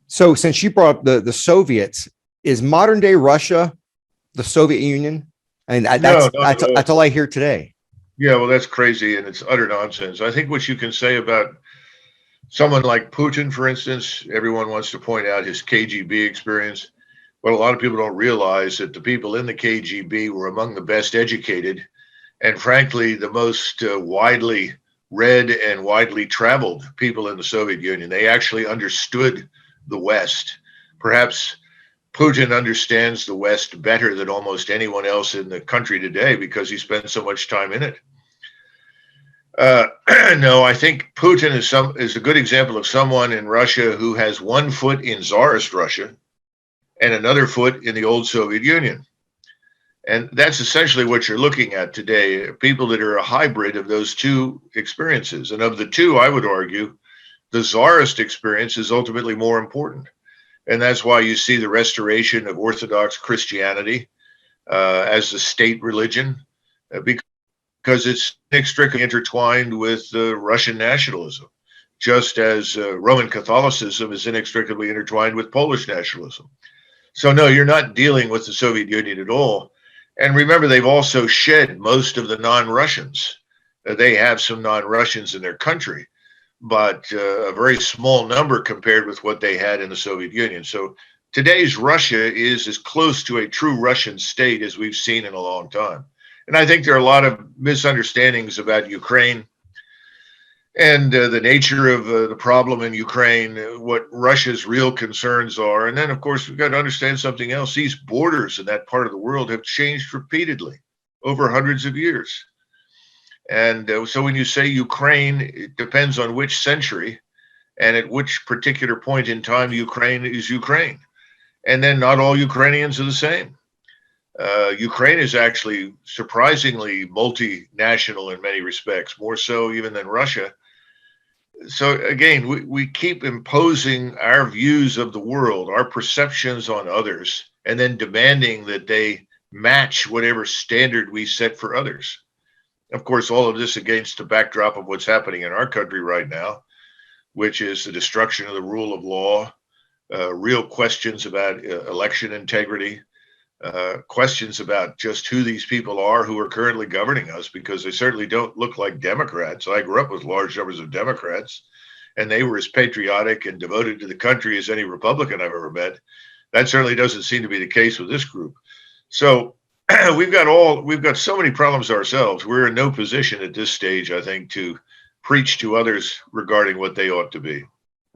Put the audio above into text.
So since you brought up the Soviets, is modern day Russia the Soviet Union? And No, not at that's all. all I hear today. Yeah, well, that's crazy and it's utter nonsense. I think what you can say about someone like Putin, for instance, everyone wants to point out his KGB experience. But a lot of people don't realize that the people in the KGB were among the best educated and, frankly, the most widely read and widely traveled people in the Soviet Union. They actually understood the West. Perhaps Putin understands the West better than almost anyone else in the country today because he spends so much time in it. Uh, no, I think Putin is a good example of someone in Russia who has one foot in Tsarist Russia and another foot in the old Soviet Union. And that's essentially what you're looking at today, people that are a hybrid of those two experiences. And of the two, I would argue the Tsarist experience is ultimately more important. And that's why you see the restoration of Orthodox Christianity as the state religion, because it's inextricably intertwined with Russian nationalism, just as Roman Catholicism is inextricably intertwined with Polish nationalism. So, no, you're not dealing with the Soviet Union at all. And remember, they've also shed most of the non-Russians. They have some non-Russians in their country, but a very small number compared with what they had in the Soviet Union. So today's Russia is as close to a true Russian state as we've seen in a long time. And I think there are a lot of misunderstandings about Ukraine and the nature of the problem in Ukraine, what Russia's real concerns are. And then, of course, we've got to understand something else. These borders in that part of the world have changed repeatedly over hundreds of years. And so when you say Ukraine, it depends on which century and at which particular point in time Ukraine is Ukraine. And then not all Ukrainians are the same. Ukraine is actually surprisingly multinational in many respects, more so even than Russia. So again, we keep imposing our views of the world, our perceptions on others, and then demanding that they match whatever standard we set for others. Of course, all of this against the backdrop of what's happening in our country right now, which is the destruction of the rule of law, real questions about election integrity, questions about just who these people are who are currently governing us, because they certainly don't look like Democrats. I grew up with large numbers of Democrats, and they were as patriotic and devoted to the country as any Republican I've ever met. That certainly doesn't seem to be the case with this group. So we've got so many problems ourselves. We're in no position at this stage, I think, to preach to others regarding what they ought to be.